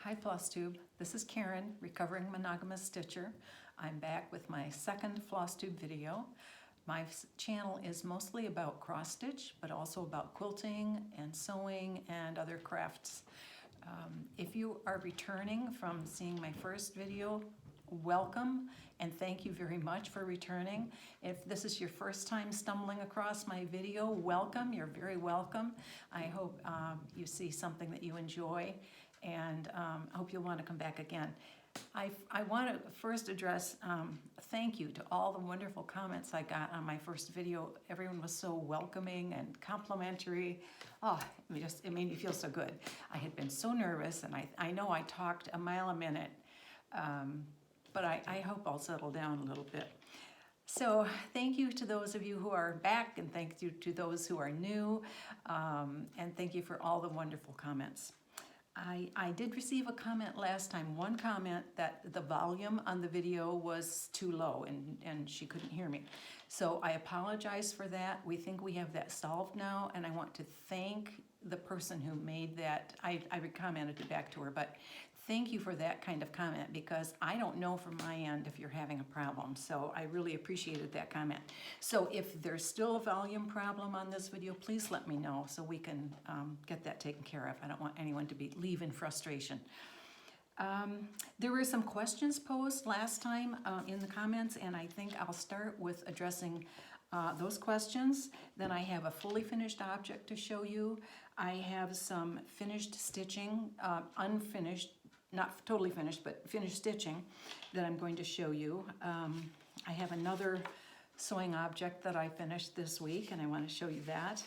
Hi Flosstube, this is Karen, recovering monogamous stitcher. I'm back with my second Flosstube video. My channel is mostly about cross stitch, but also about quilting and sewing and other crafts. If you are returning from seeing my first video, welcome and thank you very much for returning. If this is your first time stumbling across my video, welcome, you're very welcome. I hope you see something that you enjoy, and I hope you'll want to come back again. I want to first address thank you to all the wonderful comments I got on my first video. Everyone was so welcoming and complimentary. Oh, it made me feel so good. I had been so nervous, and I know I talked a mile a minute, but I hope I'll settle down a little bit. So thank you to those of you who are back, and thank you to those who are new, and thank you for all the wonderful comments. I did receive a comment last time, one comment that the volume on the video was too low and she couldn't hear me. So I apologize for that. We think we have that solved now, and I want to thank the person who made that. I commented it back to her, but thank you for that kind of comment, because I don't know from my end if you're having a problem. So I really appreciated that comment. So if there's still a volume problem on this video, please let me know so we can get that taken care of. I don't want anyone to leave in frustration. There were some questions posed last time in the comments, and I think I'll start with addressing those questions. Then I have a fully finished object to show you. I have some finished stitching, unfinished, not totally finished, but finished stitching that I'm going to show you. I have another sewing object that I finished this week, and I want to show you that.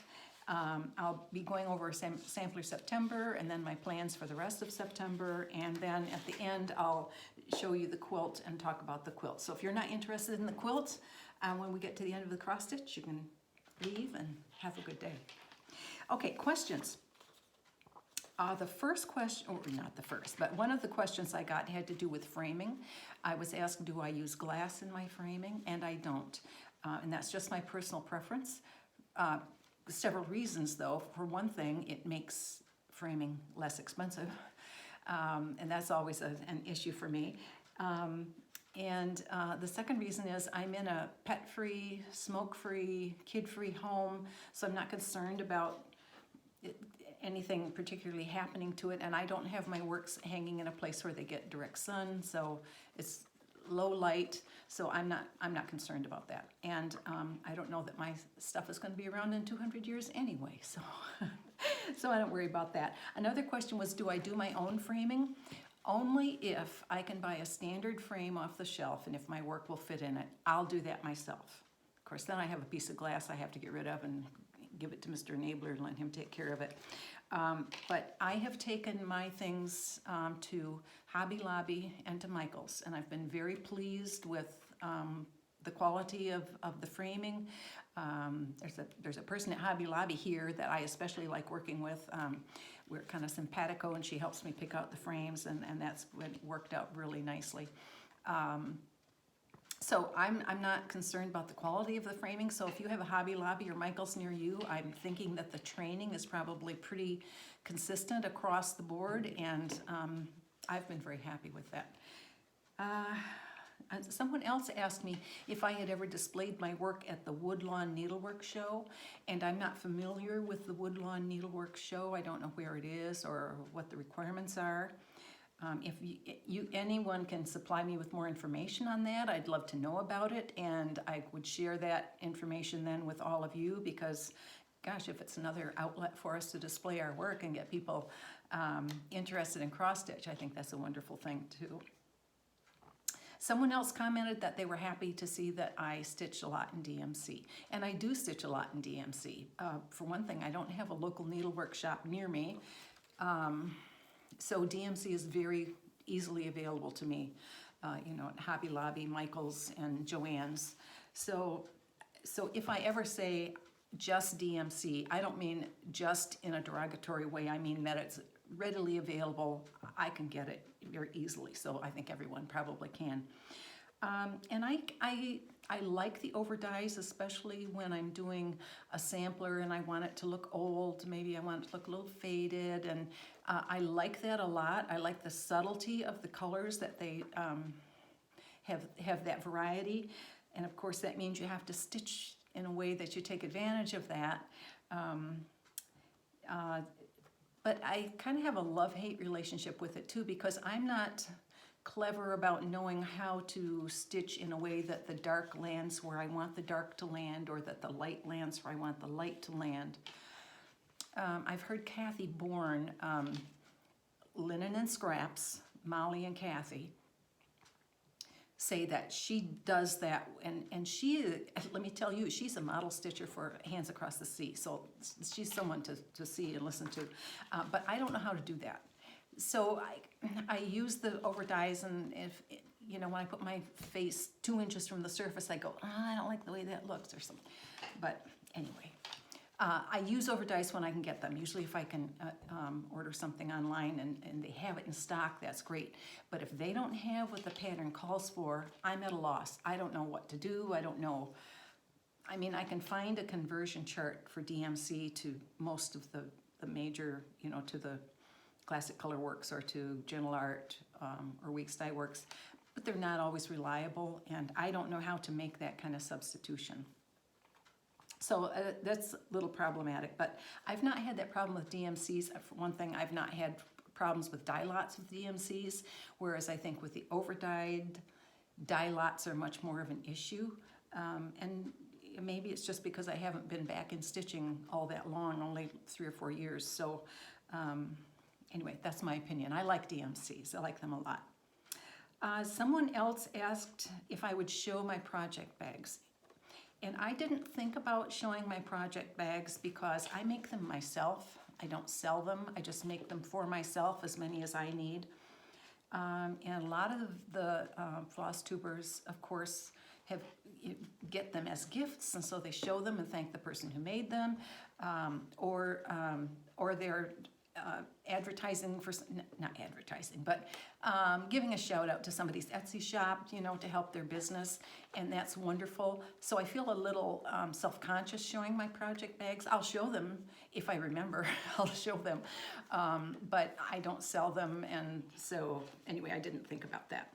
I'll be going over Sampler September, and then my plans for the rest of September, and then at the end I'll show you the quilt and talk about the quilt. So if you're not interested in the quilt, when we get to the end of the cross stitch, you can leave and have a good day. Okay, questions. The first question, or not the first, but one of the questions I got had to do with framing. I was asked, do I use glass in my framing? And I don't. And that's just my personal preference. Several reasons though. For one thing, it makes framing less expensive. And that's always an issue for me. And the second reason is I'm in a pet-free, smoke-free, kid-free home, so I'm not concerned about anything particularly happening to it, and I don't have my works hanging in a place where they get direct sun, so it's low light, so I'm not concerned about that. And I don't know that my stuff is going to be around in 200 years anyway, so so I don't worry about that. Another question was, do I do my own framing? Only if I can buy a standard frame off the shelf, and if my work will fit in it, I'll do that myself. Of course, then I have a piece of glass I have to get rid of and give it to Mr. Enabler and let him take care of it. But I have taken my things to Hobby Lobby and to Michael's, and I've been very pleased with the quality of the framing. There's a person at Hobby Lobby here that I especially like working with. We're kind of simpatico, and she helps me pick out the frames, and that's worked out really nicely. So I'm not concerned about the quality of the framing. So if you have a Hobby Lobby or Michael's near you, I'm thinking that the training is probably pretty consistent across the board, and I've been very happy with that. Someone else asked me if I had ever displayed my work at the Woodlawn Needlework Show, and I'm not familiar with the Woodlawn Needlework Show. I don't know where it is or what the requirements are. If anyone can supply me with more information on that, I'd love to know about it, and I would share that information then with all of you, because gosh, if it's another outlet for us to display our work and get people interested in cross stitch, I think that's a wonderful thing too. Someone else commented that they were happy to see that I stitch a lot in DMC, and I do stitch a lot in DMC. For one thing, I don't have a local needlework shop near me. So DMC is very easily available to me, you know, at Hobby Lobby, Michael's, and Joann's. So if I ever say just DMC, I don't mean just in a derogatory way. I mean that it's readily available. I can get it very easily, so I think everyone probably can. And I I like the over dyes, especially when I'm doing a sampler and I want it to look old. Maybe I want it to look a little faded, and I like that a lot. I like the subtlety of the colors that they have that variety, and of course that means you have to stitch in a way that you take advantage of that. But I kind of have a love-hate relationship with it too, because I'm not clever about knowing how to stitch in a way that the dark lands where I want the dark to land, or that the light lands where I want the light to land. I've heard Kathy Bourne, Linen and Scraps, Molly and Kathy, say that she does that, and she, let me tell you, she's a model stitcher for Hands Across the Sea, so she's someone to see and listen to, but I don't know how to do that. So I use the over dyes, and if, you know, when I put my face 2 inches from the surface, I go, oh, I don't like the way that looks or something. But anyway, I use over dyes when I can get them. Usually if I can order something online and they have it in stock, that's great. But if they don't have what the pattern calls for, I'm at a loss. I don't know what to do. I don't know. I mean, I can find a conversion chart for DMC to most of the major, you know, to the Classic Color Works or to Gentle Art or Weeks Dye Works, but they're not always reliable, and I don't know how to make that kind of substitution. So that's a little problematic, but I've not had that problem with DMCs. For one thing, I've not had problems with dye lots with DMCs, whereas I think with the over-dyed, dye lots are much more of an issue. And maybe it's just because I haven't been back in stitching all that long, only 3 or 4 years. So anyway, that's my opinion. I like DMCs. I like them a lot. Someone else asked if I would show my project bags. And I didn't think about showing my project bags because I make them myself. I don't sell them. I just make them for myself, as many as I need. And a lot of the Flosstubers, of course, get them as gifts, and so they show them and thank the person who made them, or they're advertising for, not advertising, but giving a shout out to somebody's Etsy shop, you know, to help their business, and that's wonderful. So I feel a little self-conscious showing my project bags. I'll show them if I remember. I'll show them, but I don't sell them, and so anyway, I didn't think about that.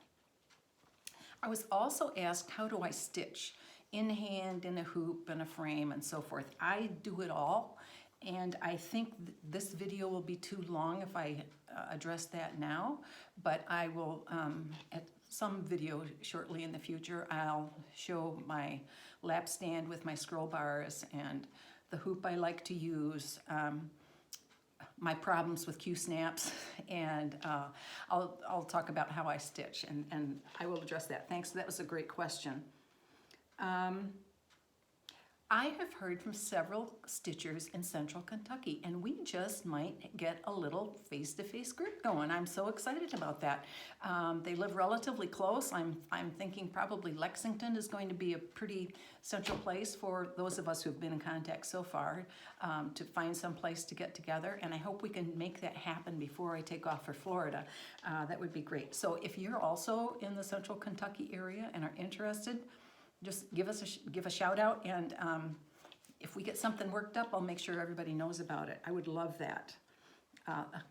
I was also asked, how do I stitch? In hand, in a hoop, in a frame, and so forth. I do it all. And I think this video will be too long if I address that now, but I will, at some video shortly in the future, I'll show my lap stand with my scroll bars and the hoop I like to use, my problems with Q-snaps, and I'll talk about how I stitch, and I will address that. Thanks, that was a great question. I have heard from several stitchers in Central Kentucky, and we just might get a little face-to-face group going. I'm so excited about that. They live relatively close. I'm thinking probably Lexington is going to be a pretty central place for those of us who've been in contact so far, to find some place to get together, and I hope we can make that happen before I take off for Florida. That would be great. So if you're also in the Central Kentucky area and are interested, just give a shout out, and if we get something worked up, I'll make sure everybody knows about it. I would love that.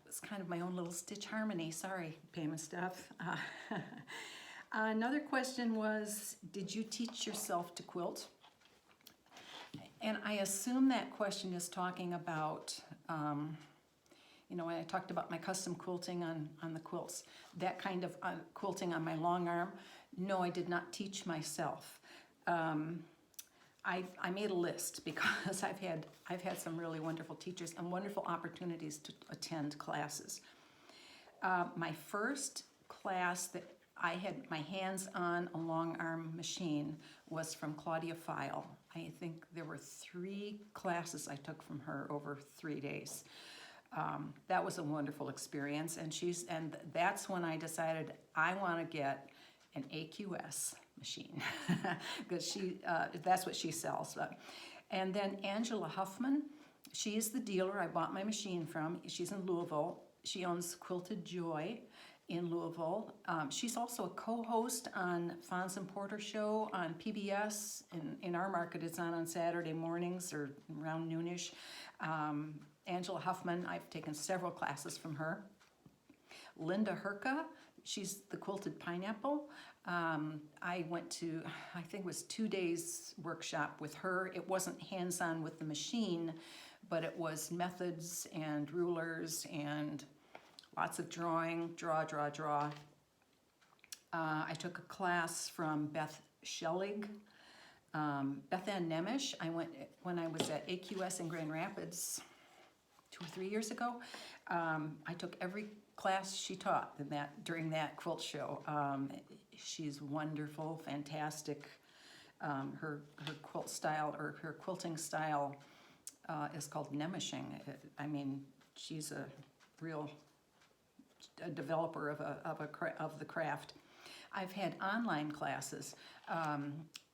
It's kind of my own little stitch harmony. Sorry, Pam and Steph. Another question was, did you teach yourself to quilt? And I assume that question is talking about, you know, when I talked about my custom quilting on the quilts, that kind of quilting on my long arm. No, I did not teach myself. I made a list because I've had some really wonderful teachers and wonderful opportunities to attend classes. My first class that I had my hands on a long arm machine was from Claudia File. I think there were 3 classes I took from her over 3 days. That was a wonderful experience, and that's when I decided I want to get an AQS machine because that's what she sells. And then Angela Huffman, she is the dealer I bought my machine from. She's in Louisville. She owns Quilted Joy, in Louisville. She's also a co-host on Fonz and Porter show on PBS. In our market, it's on Saturday mornings or around noonish. Angela Huffman, I've taken several classes from her. Linda Herka, she's the Quilted Pineapple. I went to, I think it was 2 days workshop with her. It wasn't hands-on with the machine, but it was methods and rulers and lots of drawing, draw. I took a class from Beth Schellig. Beth Ann Nemish, I went when I was at AQS in Grand Rapids 2 or 3 years ago. I took every class she taught during that quilt show. She's wonderful, fantastic. Her quilt style, or her quilting style, is called nemishing. I mean, she's a real developer of the craft. I've had online classes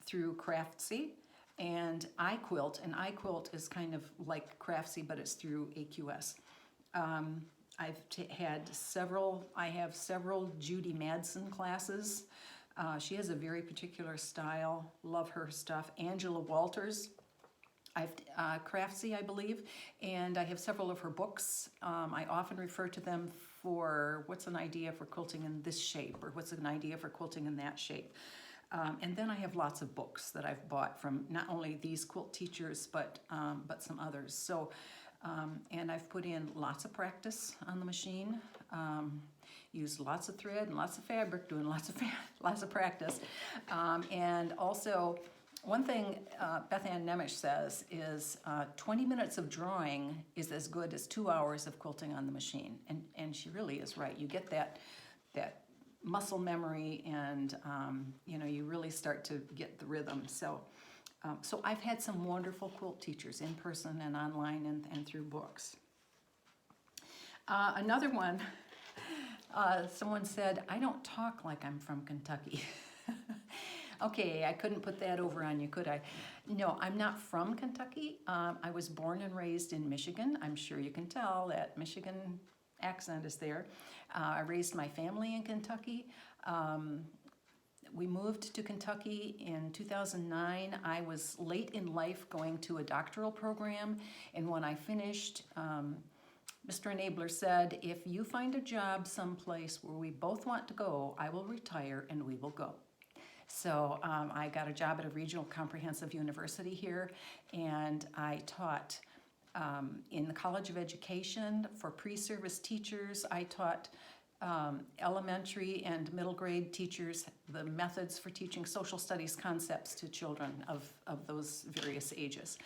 through Craftsy and iQuilt, and iQuilt is kind of like Craftsy, but it's through AQS. I have several Judy Madsen classes. She has a very particular style. Love her stuff. Angela Walters, Craftsy, I believe, and I have several of her books. I often refer to them for what's an idea for quilting in this shape, or what's an idea for quilting in that shape. And then I have lots of books that I've bought from not only these quilt teachers, but some others. So, and I've put in lots of practice on the machine. Used lots of thread and lots of fabric, doing lots of practice. And also, one thing Beth Ann Nemish says is 20 minutes of drawing is as good as 2 hours of quilting on the machine. And she really is right. You get that muscle memory, and you really start to get the rhythm. So I've had some wonderful quilt teachers in person and online and through books. Another one, someone said, I don't talk like I'm from Kentucky. Okay, I couldn't put that over on you, could I? No, I'm not from Kentucky. I was born and raised in Michigan. I'm sure you can tell that Michigan accent is there. I raised my family in Kentucky. We moved to Kentucky in 2009. I was late in life going to a doctoral program, and when I finished, Mr. Enabler said, if you find a job someplace where we both want to go, I will retire and we will go. So I got a job at a regional comprehensive university here, and I taught in the College of Education for pre-service teachers. I taught elementary and middle grade teachers the methods for teaching social studies concepts to children of those various ages.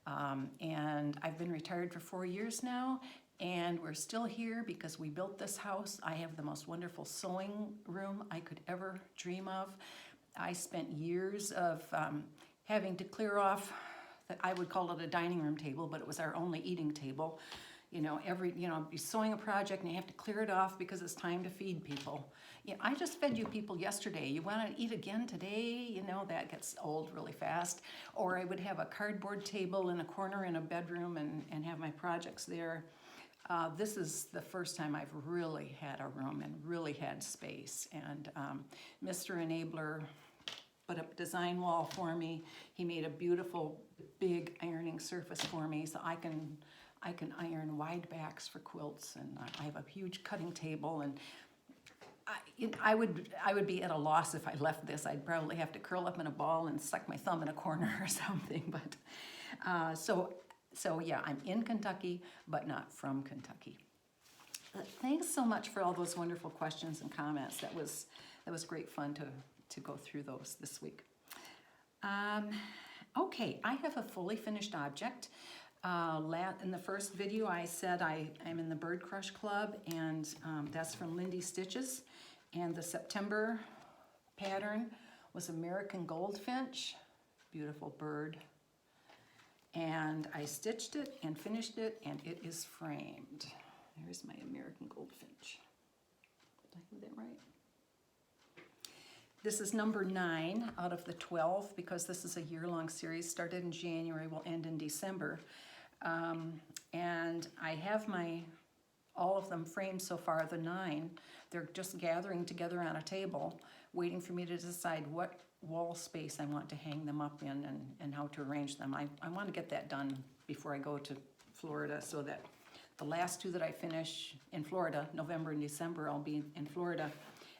And I've been retired for 4 years now, and we're still here because we built this house. I have the most wonderful sewing room I could ever dream of. I spent years of having to clear off, I would call it a dining room table, but it was our only eating table. You're sewing a project and you have to clear it off because it's time to feed people. I just fed you people yesterday. You want to eat again today? That gets old really fast. Or I would have a cardboard table in a corner in a bedroom and have my projects there. This is the first time I've really had a room and really had space. And Mr. Enabler put up a design wall for me. He made a beautiful big ironing surface for me, so I can iron wide backs for quilts, and I have a huge cutting table. And I would be at a loss if I left this. I'd probably have to curl up in a ball and suck my thumb in a corner or something. But so yeah, I'm in Kentucky, but not from Kentucky. Thanks so much for all those wonderful questions and comments. That was great fun to go through those this week. Okay, I have a fully finished object. In the first video, I said I am in the Bird Crush Club, and that's from Lindy Stitches. And the September pattern was American Goldfinch, beautiful bird. And I stitched it and finished it, and it is framed. There's my American Goldfinch. Did I have that right? This is number 9 out of the 12, because this is a year-long series. Started in January, will end in December. And I have my all of them framed so far, the 9. They're just gathering together on a table, waiting for me to decide what wall space I want to hang them up in and how to arrange them. I want to get that done before I go to Florida, so that the last 2 that I finish in Florida, November and December, I'll be in Florida.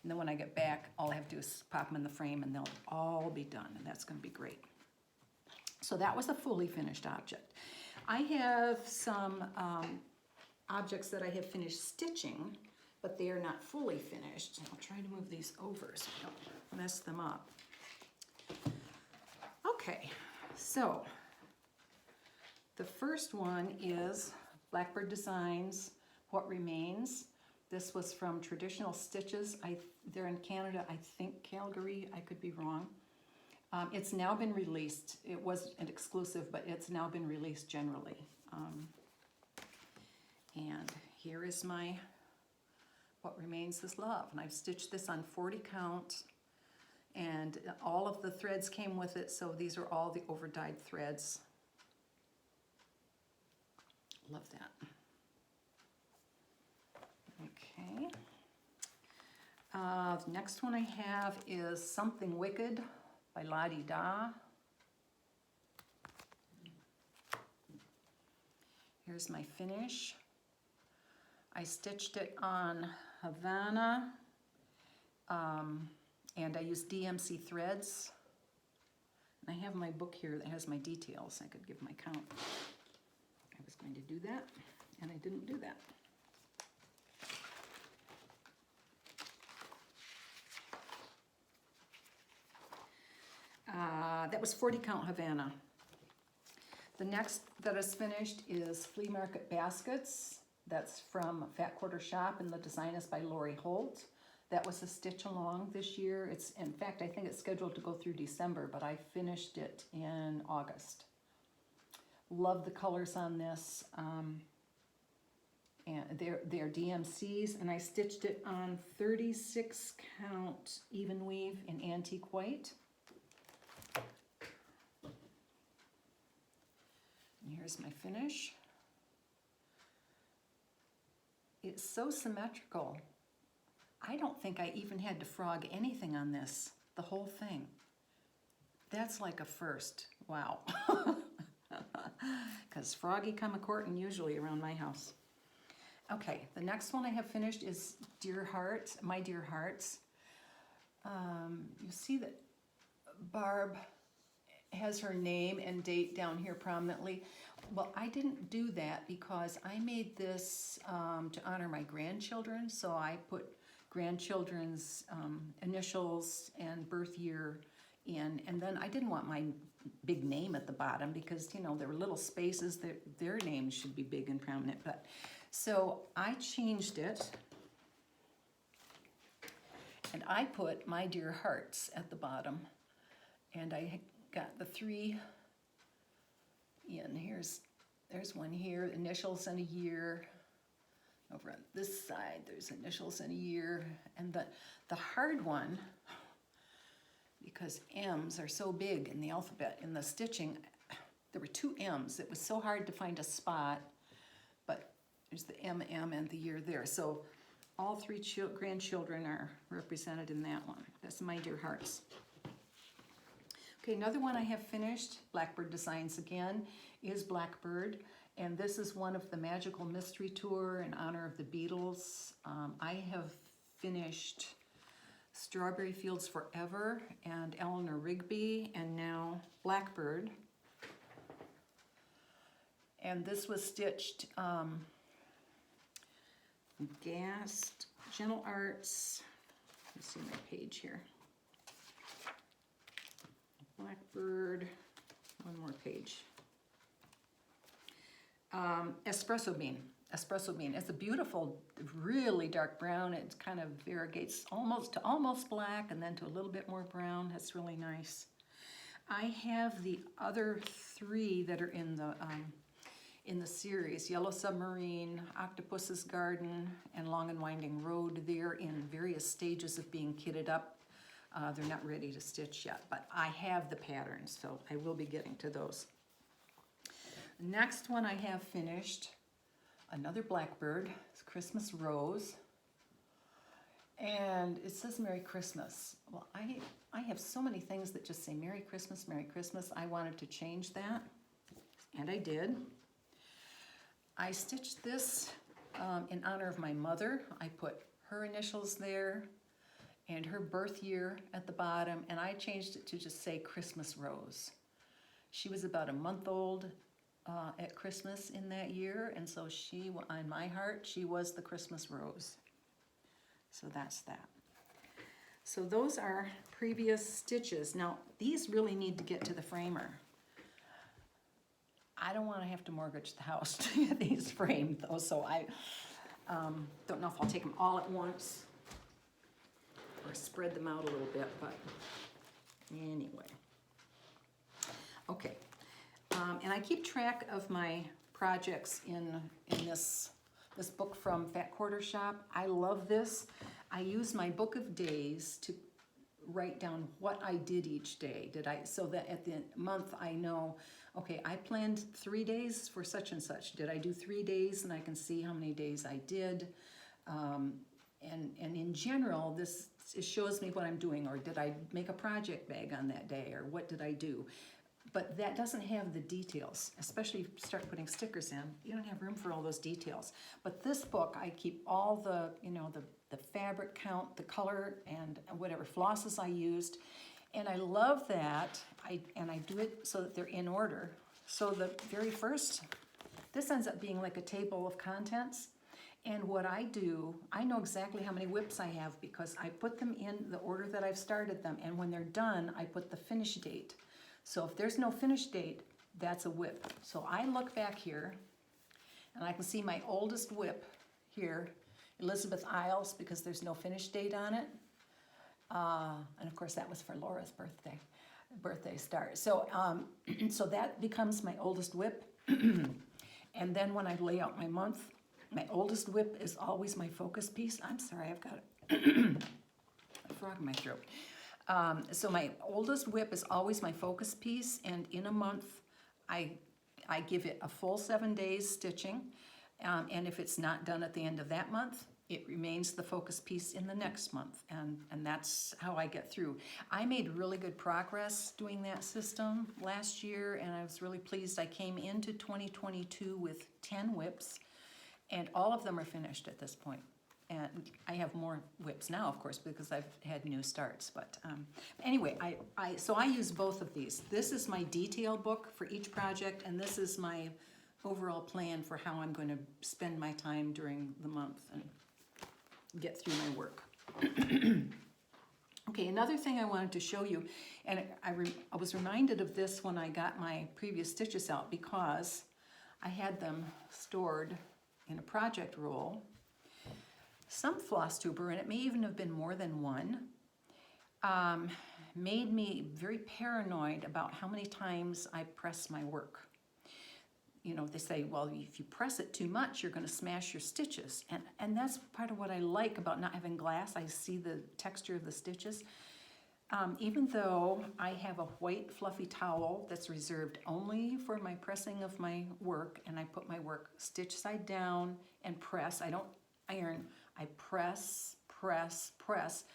And then when I get back, all I have to do is pop them in the frame and they'll all be done, and that's going to be great. So that was a fully finished object. I have some objects that I have finished stitching, but they are not fully finished. I'll try to move these over so I don't mess them up. Okay, so the first one is Blackbird Designs, What Remains. This was from Traditional Stitches. They're in Canada, I think Calgary, I could be wrong. It's now been released. It was an exclusive, but it's now been released generally. And here is my What Remains Is Love. And I've stitched this on 40 count. And all of the threads came with it, so these are all the over-dyed threads. Love that. Okay. The next one I have is Something Wicked by La-Di Da. Here's my finish. I stitched it on Havana, and I used DMC threads. And I have my book here that has my details. I could give my count. I was going to do that, and I didn't do that. That was 40 count Havana. The next that is finished is Flea Market Baskets. That's from Fat Quarter Shop, and the design is by Lori Holt. That was a stitch along this year. It's, in fact, I think it's scheduled to go through December, but I finished it in August. Love the colors on this. And they're DMCs, and I stitched it on 36 count even weave in antique white. And here's my finish. It's so symmetrical. I don't think I even had to frog anything on this, the whole thing. That's like a first. Wow. Because froggy come a-courtin' usually around my house. Okay, the next one I have finished is Dear Heart, My Dear Hearts. You see that Barb has her name and date down here prominently. Well, I didn't do that because I made this to honor my grandchildren, so I put grandchildren's initials and birth year in, and then I didn't want my big name at the bottom because, you know, there were little spaces that their names should be big and prominent. But so I changed it, and I put My Dear Hearts at the bottom, and I got the 3 in. There's one here, initials and a year. Over on this side, there's initials and a year. And the hard one, because M's are so big in the alphabet, in the stitching, there were 2 M's. It was so hard to find a spot, but there's the M, and the year there. So all 3 grandchildren are represented in that one. That's My Dear Hearts. Okay, another one I have finished, Blackbird Designs again, is Blackbird. And this is one of the Magical Mystery Tour in honor of the Beatles. I have finished Strawberry Fields Forever and Eleanor Rigby, and now Blackbird. And this was stitched Gast, Gentle Arts. Let's see my page here. Blackbird, one more page. Espresso Bean. Espresso Bean. It's a beautiful, really dark brown. It kind of variegates almost to almost black and then to a little bit more brown. That's really nice. I have the other 3 that are in the series: Yellow Submarine, Octopus's Garden, and Long and Winding Road. They're in various stages of being kitted up. They're not ready to stitch yet, but I have the patterns, so I will be getting to those. The next one I have finished, another Blackbird, it's Christmas Rose. And it says Merry Christmas. Well, I have so many things that just say Merry Christmas, Merry Christmas. I wanted to change that, and I did. I stitched this in honor of my mother. I put her initials there and her birth year at the bottom, and I changed it to just say Christmas Rose. She was about a month old at Christmas in that year, and so she, on my heart, she was the Christmas Rose. So that's that. So those are previous stitches. Now, these really need to get to the framer. I don't want to have to mortgage the house to get these framed, though, so I don't know if I'll take them all at once or spread them out a little bit, but anyway. Okay, and I keep track of my projects in this book from Fat Quarter Shop. I love this. I use my book of days to write down what I did each day. So that at the month I know, okay, I planned 3 days for such and such. Did I do 3 days? And I can see how many days I did. And in general, it shows me what I'm doing, or did I make a project bag on that day, or what did I do? But that doesn't have the details, especially if you start putting stickers in. You don't have room for all those details. But this book, I keep all the, the fabric count, the color, and whatever flosses I used. And I love that, I do it so that they're in order. So the very first, this ends up being like a table of contents. And what I do, I know exactly how many whips I have because I put them in the order that I've started them. And when they're done, I put the finish date. So if there's no finish date, that's a whip. So I look back here, and I can see my oldest whip here, Elizabeth Isles, because there's no finish date on it. And of course that was for Laura's birthday start. So, so that becomes my oldest whip. And then when I lay out my month, my oldest whip is always my focus piece. I'm sorry, I've got a frog in my throat. So my oldest whip is always my focus piece, and in a month, I give it a full 7 days stitching, and if it's not done at the end of that month, it remains the focus piece in the next month, and that's how I get through. I made really good progress doing that system last year, and I was really pleased. I came into 2022 with 10 whips, and all of them are finished at this point. And I have more whips now, of course, because I've had new starts. But anyway, so I use both of these. This is my detail book for each project, and this is my overall plan for how I'm going to spend my time during the month and get through my work. Okay, another thing I wanted to show you, and I was reminded of this when I got my previous stitches out because I had them stored in a project roll. Some Flosstuber, and it may even have been more than one, made me very paranoid about how many times I press my work. They say, well, if you press it too much, you're going to smash your stitches. And that's part of what I like about not having glass. I see the texture of the stitches. Even though I have a white fluffy towel that's reserved only for my pressing of my work, and I put my work stitch side down and press. I don't iron. I press, press, press.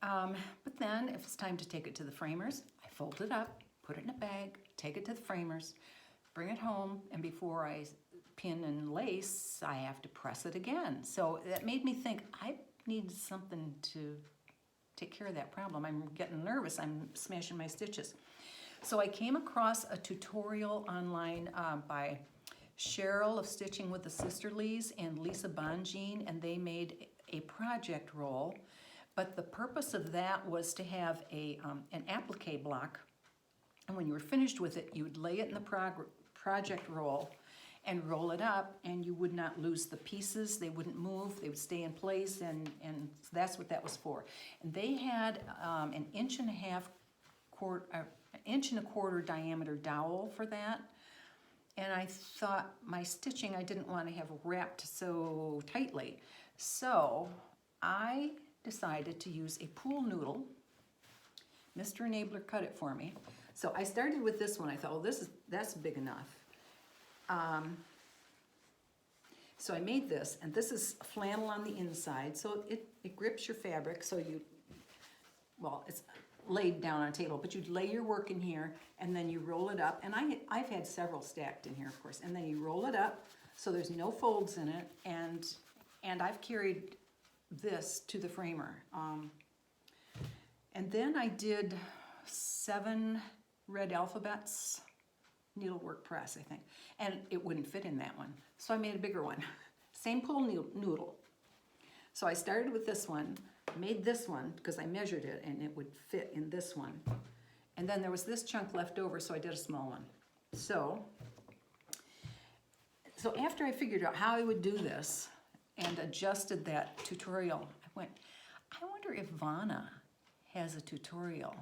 But then if it's time to take it to the framers, I fold it up, put it in a bag, take it to the framers, bring it home, and before I pin and lace, I have to press it again. So that made me think, I need something to take care of that problem. I'm getting nervous, I'm smashing my stitches. So I came across a tutorial online by Cheryl of Stitching with the Sisterlies and Lisa Bonjean, and they made a project roll. But the purpose of that was to have an applique block, and when you were finished with it, you would lay it in the project roll and roll it up, and you would not lose the pieces. They wouldn't move, they would stay in place, and that's what that was for. And they had an inch and a quarter diameter dowel for that. And I thought my stitching, I didn't want to have wrapped so tightly. So I decided to use a pool noodle. Mr. Enabler cut it for me. So I started with this one. I thought, well, that's big enough. So I made this, and this is flannel on the inside, so it grips your fabric, so well, it's laid down on a table, but you'd lay your work in here, and then you roll it up, and I've had several stacked in here, of course, and then you roll it up, so there's no folds in it, and I've carried this to the framer. And then I did 7 red alphabets needlework press, I think, and it wouldn't fit in that one, so I made a bigger one. Same pull noodle. So I started with this one, made this one because I measured it and it would fit in this one, and then there was this chunk left over, so I did a small one. So after I figured out how I would do this and adjusted that tutorial, I went, I wonder if Vonna has a tutorial.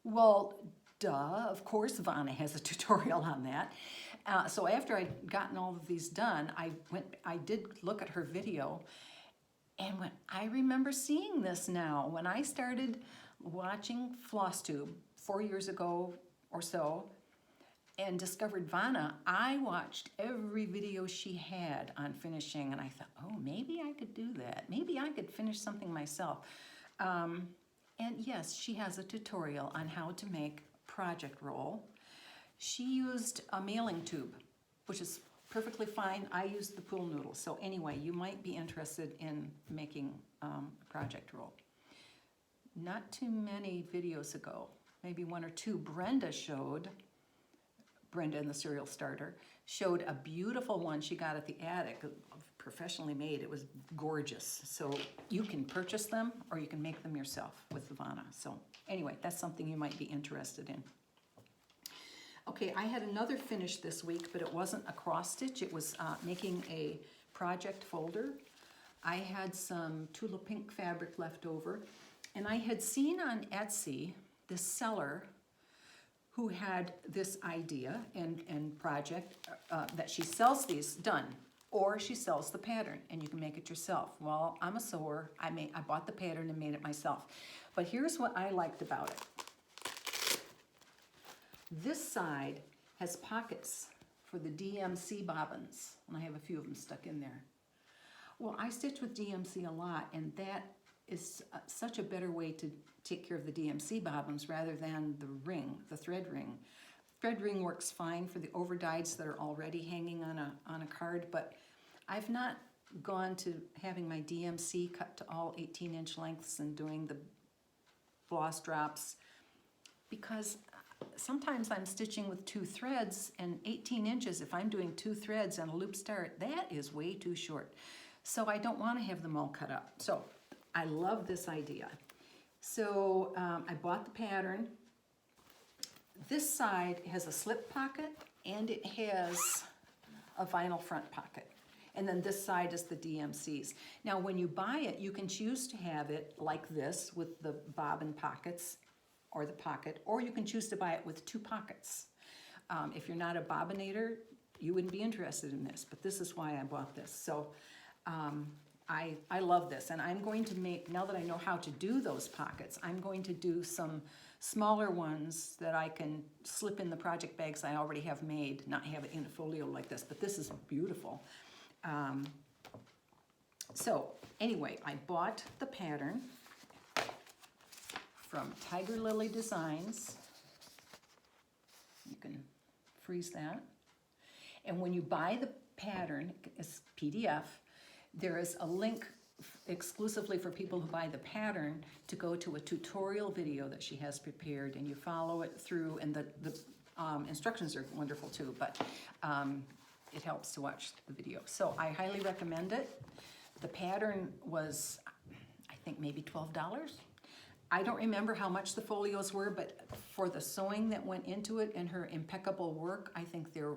Well, duh, of course Vonna has a tutorial on that. So after I'd gotten all of these done, I did look at her video and went, I remember seeing this now. When I started watching Flosstube 4 years ago or so and discovered Vonna, I watched every video she had on finishing, and I thought, oh, maybe I could do that. Maybe I could finish something myself. And yes, she has a tutorial on how to make project roll. She used a mailing tube, which is perfectly fine. I used the pool noodle. So anyway, you might be interested in making a project roll. Not too many videos ago, maybe 1 or 2, Brenda and the Cereal Starter, showed a beautiful one she got at the attic, professionally made. It was gorgeous. So you can purchase them or you can make them yourself with the Vonna. So anyway, that's something you might be interested in. Okay, I had another finish this week, but it wasn't a cross stitch. It was making a project folder. I had some tulip pink fabric left over, and I had seen on Etsy this seller who had this idea and project that she sells these done, or she sells the pattern and you can make it yourself. Well, I'm a sewer. I bought the pattern and made it myself. But here's what I liked about it. This side has pockets for the DMC bobbins, and I have a few of them stuck in there. Well, I stitch with DMC a lot, and that is such a better way to take care of the DMC bobbins rather than the ring, the thread ring. Thread ring works fine for the overdyes that are already hanging on a card, but I've not gone to having my DMC cut to all 18-inch lengths and doing the floss drops, because sometimes I'm stitching with 2 threads, and 18 inches, if I'm doing 2 threads and a loop start, that is way too short. So I don't want to have them all cut up. So I love this idea. So I bought the pattern. This side has a slip pocket and it has a vinyl front pocket. And then this side is the DMCs. Now when you buy it, you can choose to have it like this with the bobbin pockets or the pocket, or you can choose to buy it with 2 pockets. If you're not a bobbinator, you wouldn't be interested in this, but this is why I bought this. So I love this, and I'm going to make, now that I know how to do those pockets, I'm going to do some smaller ones that I can slip in the project bags I already have made, not have it in a folio like this, but this is beautiful. So anyway, I bought the pattern from Tiger Lily Designs. You can freeze that. And when you buy the pattern, it's PDF, there is a link exclusively for people who buy the pattern to go to a tutorial video that she has prepared, and you follow it through, and the instructions are wonderful too, but it helps to watch the video. So I highly recommend it. The pattern was, I think, maybe $12. I don't remember how much the folios were, but for the sewing that went into it and her impeccable work, I think they're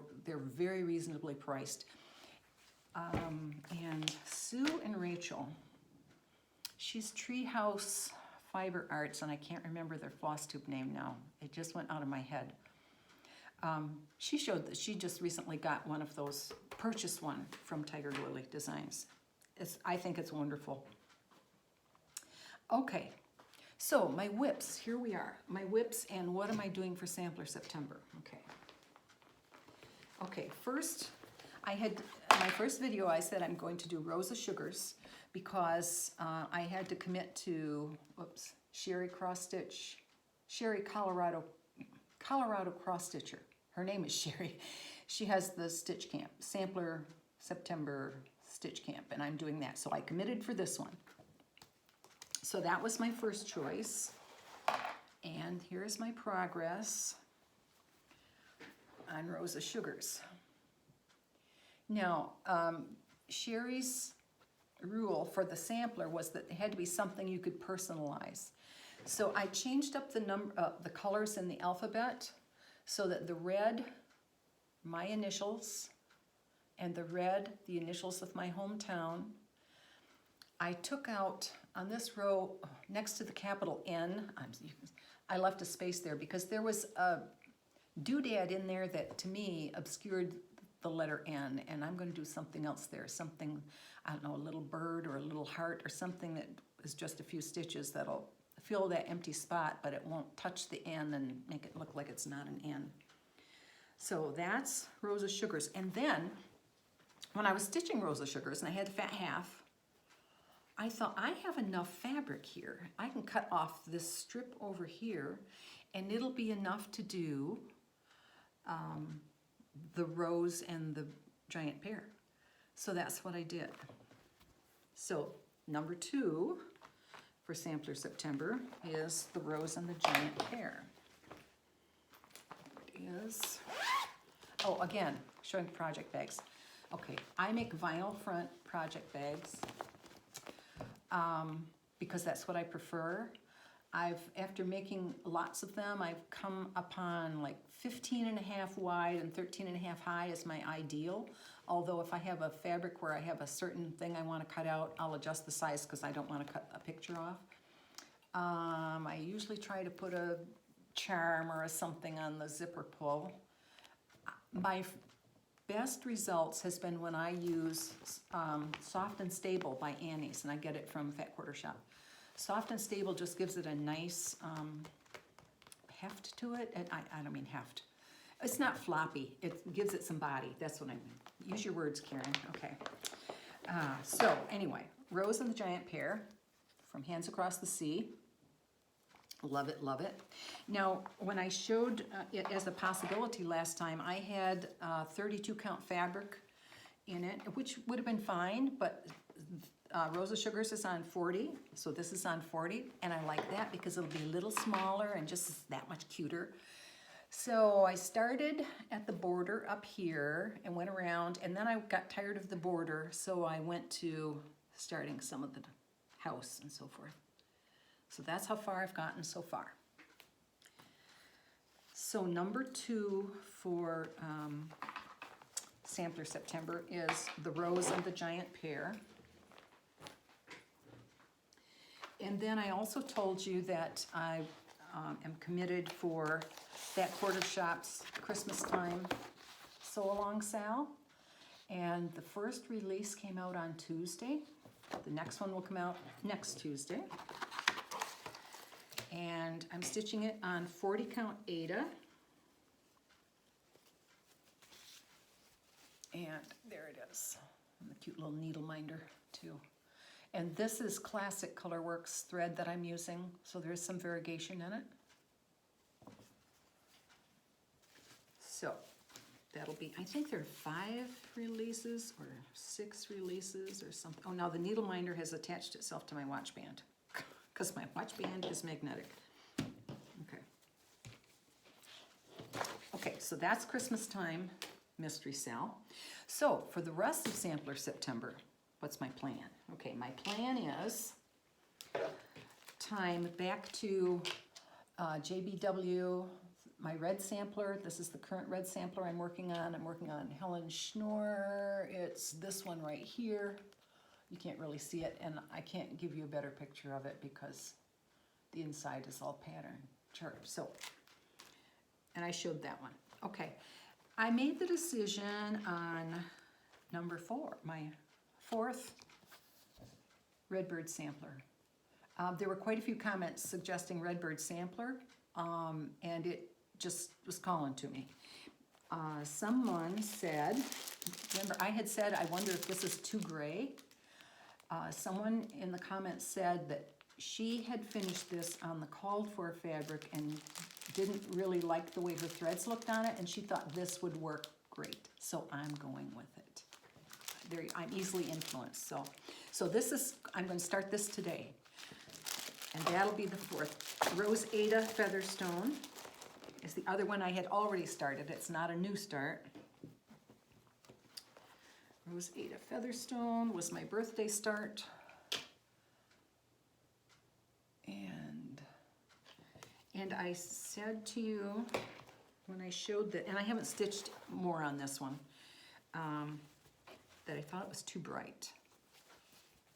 very reasonably priced. And Sue and Rachel, she's Treehouse Fiber Arts, and I can't remember their Flosstube name now. It just went out of my head. She showed that she just recently got one of those, purchased one from Tiger Lily Designs. I think it's wonderful. Okay, so my whips, here we are. My whips, and what am I doing for Sampler September? Okay, first I had my first video I said I'm going to do Rosa Sugars because I had to commit to, Sherry Colorado cross stitcher. Her name is Sherry. She has the stitch camp, sampler September stitch camp, and I'm doing that. So I committed for this one. So that was my first choice. And here's my progress on Rosa Sugars. Now, Sherry's rule for the sampler was that it had to be something you could personalize. So I changed up the colors in the alphabet so that the red, my initials, and the red, the initials of my hometown. I took out on this row next to the capital N, I left a space there because there was a doodad in there that to me obscured the letter N, and I'm going to do something else there, something, I don't know, a little bird or a little heart or something that is just a few stitches that'll fill that empty spot, but it won't touch the N and make it look like it's not an N. So that's Rosa Sugars. And then when I was stitching Rosa Sugars and I had the fat half, I thought I have enough fabric here. I can cut off this strip over here and it'll be enough to do the rose and the giant pear. So that's what I did. So number 2 for Sampler September is the rose and the giant pear. It is, oh, again, showing project bags. Okay, I make vinyl front project bags because that's what I prefer. After making lots of them, I've come upon like 15.5 wide and 13.5 high as my ideal. Although if I have a fabric where I have a certain thing I want to cut out, I'll adjust the size because I don't want to cut a picture off. I usually try to put a charm or something on the zipper pull. My best results has been when I use Soft and Stable by Annie's, and I get it from Fat Quarter Shop. Soft and Stable just gives it a nice heft to it. I don't mean heft. It's not floppy. It gives it some body. That's what I mean. Use your words, Karen. Okay. So anyway, Rose and the Giant Pear from Hands Across the Sea. Love it, love it. Now, when I showed it as a possibility last time, I had 32 count fabric in it, which would have been fine, but Rosa Sugars is on 40, so this is on 40, and I like that because it'll be a little smaller and just that much cuter. So I started at the border up here and went around, and then I got tired of the border, so I went to starting some of the house and so forth. So that's how far I've gotten so far. So number 2 for Sampler September is the Rose and the Giant Pear. And then I also told you that I am committed for That Quarter Shop's Christmas time sew-along sale. And the first release came out on Tuesday. The next one will come out next Tuesday. And I'm stitching it on 40 count Aida. And there it is. And the cute little needle minder too. And this is classic Colorworks thread that I'm using, so there's some variegation in it. So that'll be, I think there are 5 releases or 6 releases or something. Oh, now the needle minder has attached itself to my watch band because my watch band is magnetic. Okay. Okay, so that's Christmas time mystery sale. So for the rest of Sampler September, what's my plan? Okay, my plan is time back to JBW, my red sampler. This is the current red sampler I'm working on. I'm working on Helene Schnoor. It's this one right here. You can't really see it, and I can't give you a better picture of it because the inside is all pattern chart. So, and I showed that one. Okay, I made the decision on number 4, my 4th Redbird sampler. There were quite a few comments suggesting Redbird sampler, and it just was calling to me. Someone said, remember I had said, I wonder if this is too gray. Someone in the comments said that she had finished this on the called for fabric and didn't really like the way her threads looked on it, and she thought this would work great. So I'm going with it. I'm easily influenced. So this is, I'm going to start this today. And that'll be the 4th. Rose Ada Featherstone is the other one I had already started. It's not a new start. Rose Ada Featherstone was my birthday start. And I said to you when I showed that, and I haven't stitched more on this one, that I thought it was too bright.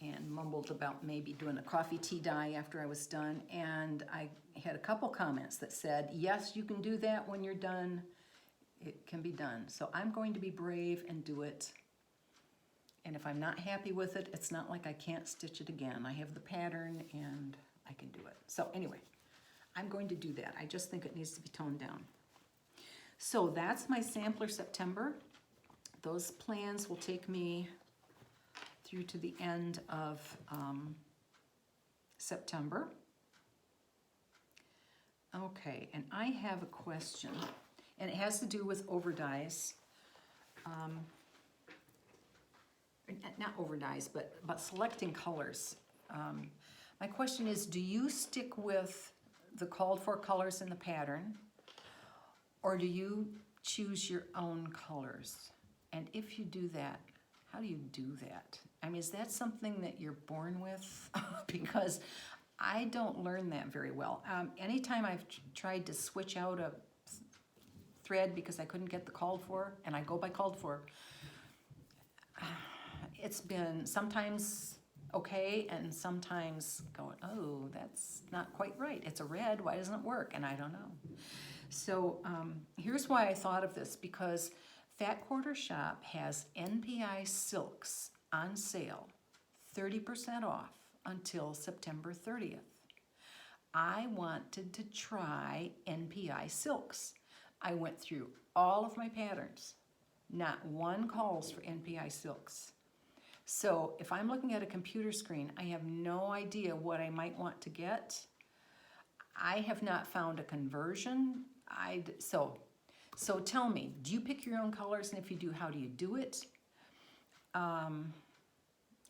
And mumbled about maybe doing a coffee tea dye after I was done. And I had a couple comments that said, yes, you can do that when you're done. It can be done. So I'm going to be brave and do it. And if I'm not happy with it, it's not like I can't stitch it again. I have the pattern and I can do it. So anyway, I'm going to do that. I just think it needs to be toned down. So that's my sampler September. Those plans will take me through to the end of September. Okay, and I have a question, and it has to do with overdyes. Not overdyes, but selecting colors. My question is, do you stick with the called for colors in the pattern, or do you choose your own colors? And if you do that, how do you do that? I mean, is that something that you're born with? Because I don't learn that very well. Anytime I've tried to switch out a thread because I couldn't get the called for, and I go by called for, it's been sometimes okay, and sometimes going, oh, that's not quite right. It's a red, why doesn't it work? And I don't know. So here's why I thought of this, because Fat Quarter Shop has NPI silks on sale, 30% off until September 30th. I wanted to try NPI silks. I went through all of my patterns. Not one calls for NPI silks. So if I'm looking at a computer screen, I have no idea what I might want to get. I have not found a conversion. So tell me, do you pick your own colors? And if you do, how do you do it?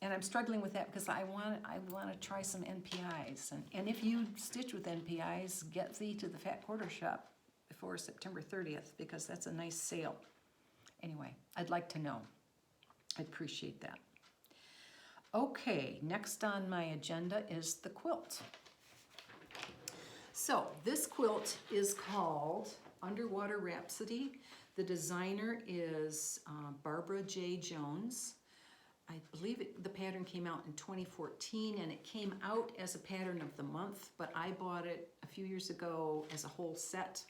And I'm struggling with that because I want to try some NPIs. And if you stitch with NPIs, get thee to the Fat Quarter Shop before September 30th, because that's a nice sale. Anyway, I'd like to know. I'd appreciate that. Okay, next on my agenda is the quilt. So this quilt is called Underwater Rhapsody. The designer is Barbara J. Jones. I believe the pattern came out in 2014, and it came out as a pattern of the month, but I bought it a few years ago as a whole set.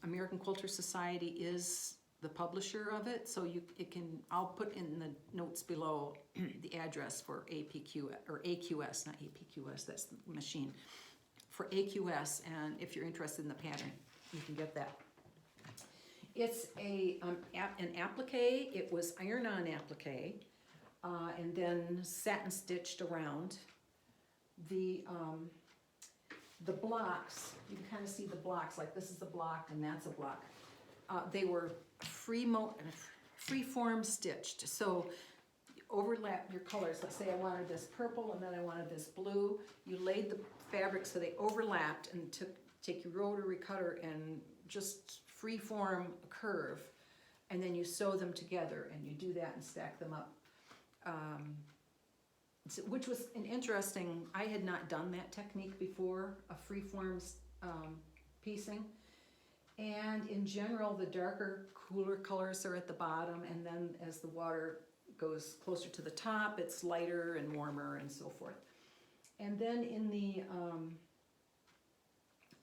American Quilter Society is the publisher of it, so I'll put in the notes below the address for APQ, or AQS, not APQS, that's the machine, for AQS, and if you're interested in the pattern, you can get that. It's an applique. It was iron-on applique, and then satin stitched around. The blocks, you can kind of see the blocks, like this is a block and that's a block. They were free-form stitched, so you overlap your colors. Let's say I wanted this purple and then I wanted this blue. You laid the fabric so they overlapped, and take your rotary cutter and just free-form a curve, and then you sew them together, and you do that and stack them up. Which was an interesting, I had not done that technique before, a free-form piecing. And in general, the darker, cooler colors are at the bottom, and then as the water goes closer to the top, it's lighter and warmer and so forth. And then in the,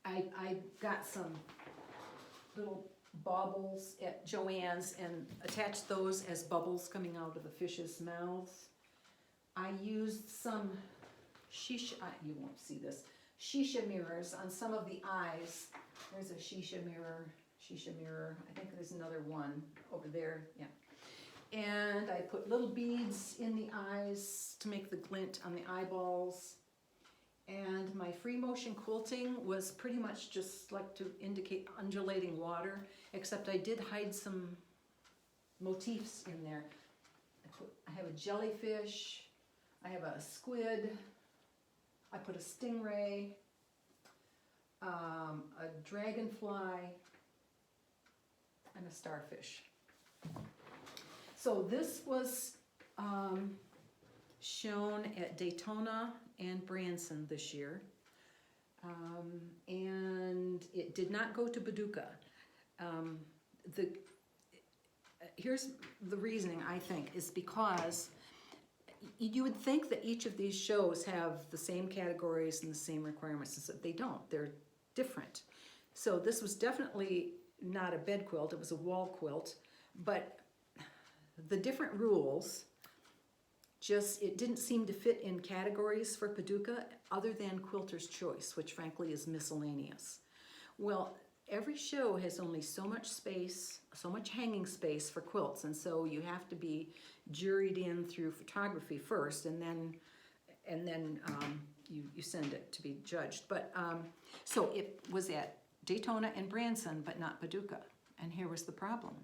I got some little baubles at Joann's and attached those as bubbles coming out of the fish's mouths. I used some shisha, you won't see this, shisha mirrors on some of the eyes. There's a shisha mirror, shisha mirror. I think there's another one over there, yeah. And I put little beads in the eyes to make the glint on the eyeballs. And my free motion quilting was pretty much just like to indicate undulating water, except I did hide some motifs in there. I have a jellyfish, I have a squid, I put a stingray, a dragonfly, and a starfish. So this was shown at Daytona and Branson this year, and it did not go to Paducah. Here's the reasoning, I think, is because you would think that each of these shows have the same categories and the same requirements, and they don't. They're different. So this was definitely not a bed quilt, it was a wall quilt, but the different rules it didn't seem to fit in categories for Paducah other than Quilter's Choice, which frankly is miscellaneous. Well, every show has only so much space, so much hanging space for quilts, and so you have to be juried in through photography first, and then you send it to be judged. But so it was at Daytona and Branson, but not Paducah. And here was the problem.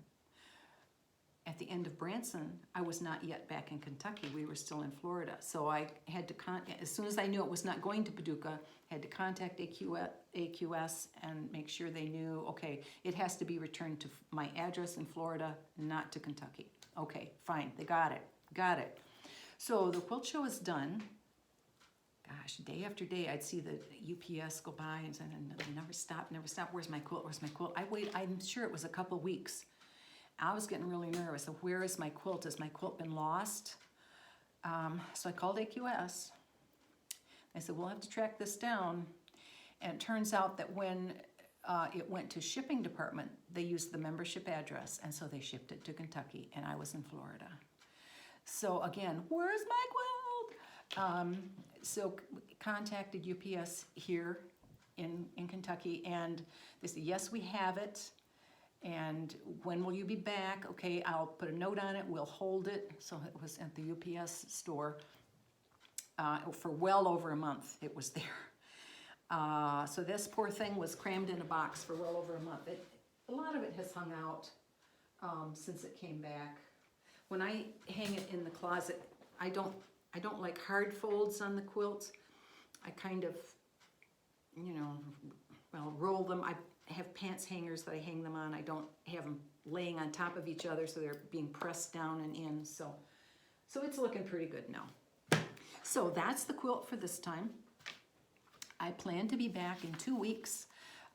At the end of Branson, I was not yet back in Kentucky. We were still in Florida. So I had to, as soon as I knew it was not going to Paducah, I had to contact AQS and make sure they knew, okay, it has to be returned to my address in Florida, not to Kentucky. Okay, fine, they got it. So the quilt show is done. Gosh, day after day, I'd see the UPS go by and never stop. Where's my quilt? I'm sure it was a couple weeks. I was getting really nervous. So where is my quilt? Has my quilt been lost? So I called AQS. They said, we'll have to track this down. And it turns out that when it went to shipping department, they used the membership address, and so they shipped it to Kentucky, and I was in Florida. So again, where's my quilt? So contacted UPS here in Kentucky, and they said, yes, we have it. And when will you be back? Okay, I'll put a note on it, we'll hold it. So it was at the UPS store for well over a month. It was there. So this poor thing was crammed in a box for well over a month. A lot of it has hung out since it came back. When I hang it in the closet, I don't like hard folds on the quilt. I kind of, roll them. I have pants hangers that I hang them on. I don't have them laying on top of each other, so they're being pressed down and in. So it's looking pretty good now. So that's the quilt for this time. I plan to be back in 2 weeks.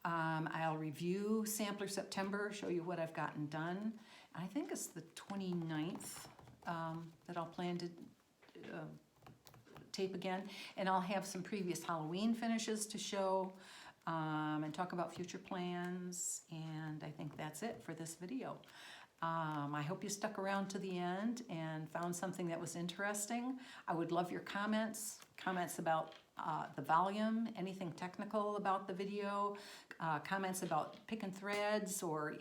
I'll review Sampler September, show you what I've gotten done. I think it's the 29th that I'll plan to tape again. And I'll have some previous Halloween finishes to show. And talk about future plans, and I think that's it for this video. I hope you stuck around to the end and found something that was interesting. I would love your comments about the volume, anything technical about the video, comments about picking threads, or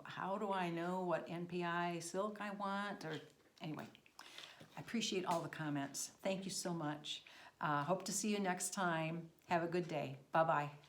how do I know what NPI silk I want, or anyway, I appreciate all the comments. Thank you so much. Hope to see you next time. Have a good day. Bye-bye.